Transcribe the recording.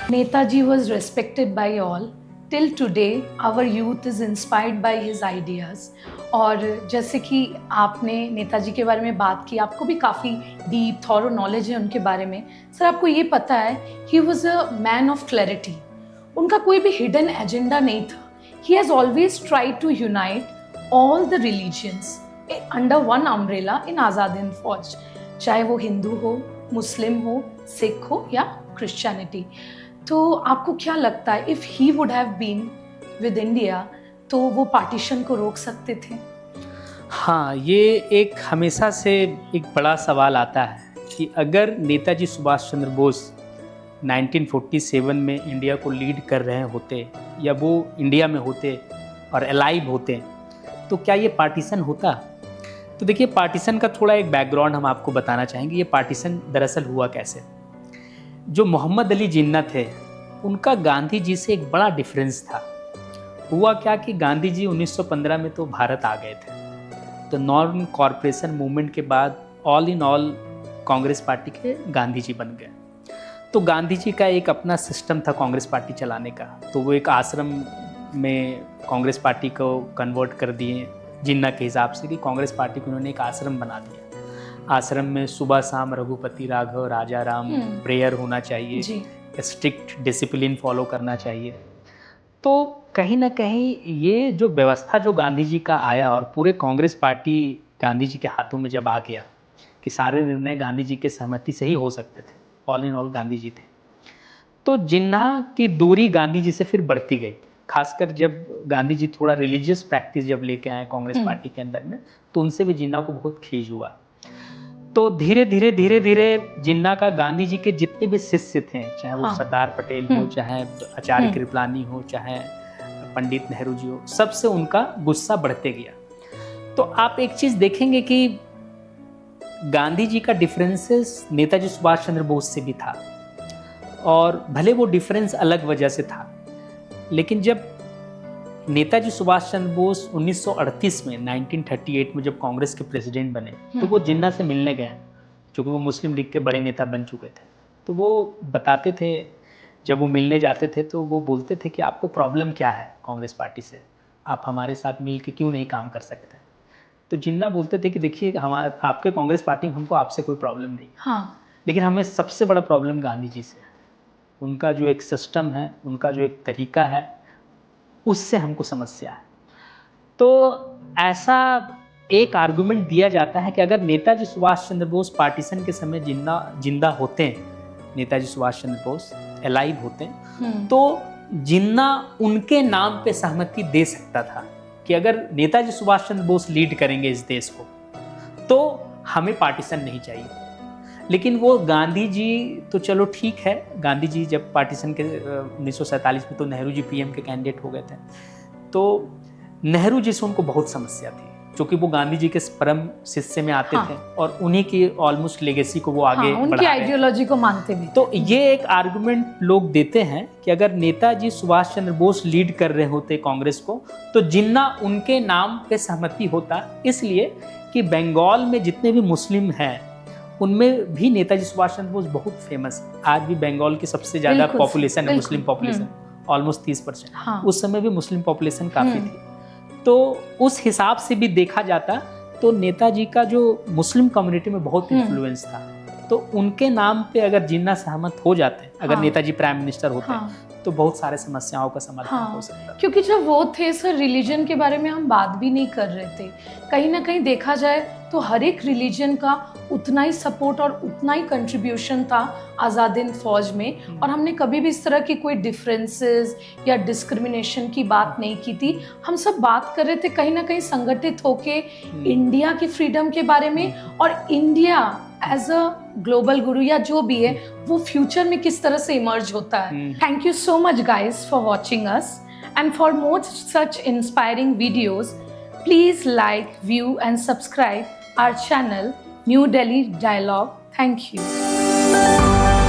Netaji was respected by all. Till today, our youth is inspired by his ideas. और जैसे कि आपने नेताजी के बारे में बात की, आपको भी काफ़ी डीप थॉरो नॉलेज है उनके बारे में। सर, आपको ये पता है he was a man of clarity. उनका कोई भी हिडन एजेंडा नहीं था। He has always tried to unite all the religions under one umbrella in Azad Hind Fauj, चाहे वो हिंदू हो, मुस्लिम हो, सिख हो या क्रिश्चियनिटी। तो आपको क्या लगता है if he would have been with India तो वो पार्टीशन को रोक सकते थे? हाँ, ये एक हमेशा से एक बड़ा सवाल आता है कि अगर नेताजी सुभाष चंद्र बोस 1947 में इंडिया को लीड कर रहे होते या वो इंडिया में होते और अलाइव होते तो क्या ये पार्टीशन होता? तो देखिए, पार्टीशन का थोड़ा एक बैकग्राउंड हम आपको बताना चाहेंगे। ये पार्टीशन दरअसल हुआ कैसे। जो मोहम्मद अली जिन्ना थे, उनका गांधी जी से एक बड़ा डिफरेंस था। हुआ क्या कि गांधी जी 1915 में तो भारत आ गए थे, तो नॉन कॉरपोरेशन मूवमेंट के बाद all in all Congress party के गांधी जी बन गए। तो गांधी जी का एक अपना सिस्टम था कांग्रेस पार्टी चलाने का, तो वो एक आश्रम में कांग्रेस पार्टी को कन्वर्ट कर दिए जिन्ना के हिसाब से कि कांग्रेस पार्टी को उन्होंने एक आश्रम बना दिया। आश्रम में सुबह शाम रघुपति राघव, राजा राम, प्रेयर होना चाहिए, स्ट्रिक्ट डिसिप्लिन फॉलो करना चाहिए। तो कहीं ना कहीं ये जो व्यवस्था जो गांधी जी का आया और पूरे कांग्रेस पार्टी गांधी जी के हाथों में जब आ गया कि सारे निर्णय गांधी जी के सहमति से ही हो सकते थे, all in all Gandhi ji थे, तो जिन्ना की दूरी गांधी जी से फिर बढ़ती गई। खासकर जब गांधी जी थोड़ा रिलीजियस प्रैक्टिस जब लेके आए कांग्रेस पार्टी के अंदर में, तो उनसे भी जिन्ना को बहुत खींच हुआ। तो धीरे धीरे जिन्ना का गांधी जी के जितने भी शिष्य थे, चाहे वो सरदार पटेल हो, चाहे आचार्य कृपलानी हो, चाहे पंडित नेहरू जी हो, सबसे उनका गुस्सा बढ़ते गया। तो आप एक चीज देखेंगे कि गांधी जी का डिफरेंसेस नेताजी सुभाष चंद्र बोस से भी था, और भले वो डिफरेंस अलग वजह से था, लेकिन जब नेताजी सुभाष चंद्र बोस 1938 में 1938 में जब कांग्रेस के प्रेसिडेंट बने, तो वो जिन्ना से मिलने गए, क्योंकि वो मुस्लिम लीग के बड़े नेता बन चुके थे। तो वो बताते थे, जब वो मिलने जाते थे तो वो बोलते थे कि आपको प्रॉब्लम क्या है कांग्रेस पार्टी से, आप हमारे साथ मिल के क्यों नहीं काम कर सकते। तो जिन्ना बोलते थे कि देखिए, हमारे आपके कांग्रेस पार्टी में हमको आपसे कोई प्रॉब्लम नहीं, लेकिन हमें सबसे बड़ा प्रॉब्लम गांधी जी से, उनका जो एक सिस्टम है, उनका जो एक तरीका है, उससे हमको समस्या है। तो ऐसा एक आर्गुमेंट दिया जाता है कि अगर नेताजी सुभाष चंद्र बोस पार्टीशन के समय जिंदा होते हैं, नेताजी सुभाष चंद्र बोस अलाइव होते हैं, तो जिन्ना उनके नाम पे सहमति दे सकता था कि अगर नेताजी सुभाष चंद्र बोस लीड करेंगे इस देश को तो हमें पार्टीशन नहीं चाहिए। लेकिन वो गांधी जी तो चलो ठीक है, गांधी जी जब पार्टीशन के 1947 में तो नेहरू जी पीएम के कैंडिडेट हो गए थे, तो नेहरू जी से उनको बहुत समस्या थी, क्योंकि वो गांधी जी के परम शिष्य में आते थे और उन्हीं की ऑलमोस्ट लेगेसी को वो आगे उनकी आइडियोलॉजी को मानते भी। तो ये एक आर्गुमेंट लोग देते हैं कि अगर नेताजी सुभाष चंद्र बोस लीड कर रहे होते कांग्रेस को तो जिन्ना उनके नाम पे सहमति होता, इसलिए कि बंगाल में जितने भी मुस्लिम हैं उनमें भी नेताजी सुभाष चंद्र बोस बहुत फेमस है। आज भी बंगाल की सबसे ज्यादा पॉपुलेशन है, मुस्लिम पॉपुलेशन ऑलमोस्ट 30%। उस समय भी मुस्लिम पॉपुलेशन काफी थी, तो उस हिसाब से भी देखा जाता तो नेताजी का जो मुस्लिम कम्युनिटी में बहुत इन्फ्लुएंस था, तो उनके नाम पे अगर जिन्ना सहमत हो जाते, अगर नेताजी प्राइम मिनिस्टर होते तो बहुत सारे समस्याओं का समाधान हो सकता। क्योंकि जब वो थे सर, रिलीजन के बारे में हम बात भी नहीं कर रहे थे। कहीं ना कहीं देखा जाए तो हर एक रिलीजन का उतना ही सपोर्ट और उतना ही कंट्रीब्यूशन था आज़ाद हिंद फौज में, और हमने कभी भी इस तरह की कोई डिफरेंसेस या डिस्क्रिमिनेशन की बात नहीं की थी। हम सब बात कर रहे थे कहीं ना कहीं संगठित होके इंडिया की फ्रीडम के बारे में, और इंडिया एज अ ग्लोबल गुरु या जो भी है वो फ्यूचर में किस तरह से इमर्ज होता है। Thank you so much guys for watching us, and for more such inspiring videos please like, view and subscribe our channel New Delhi Dialogue. Thank you.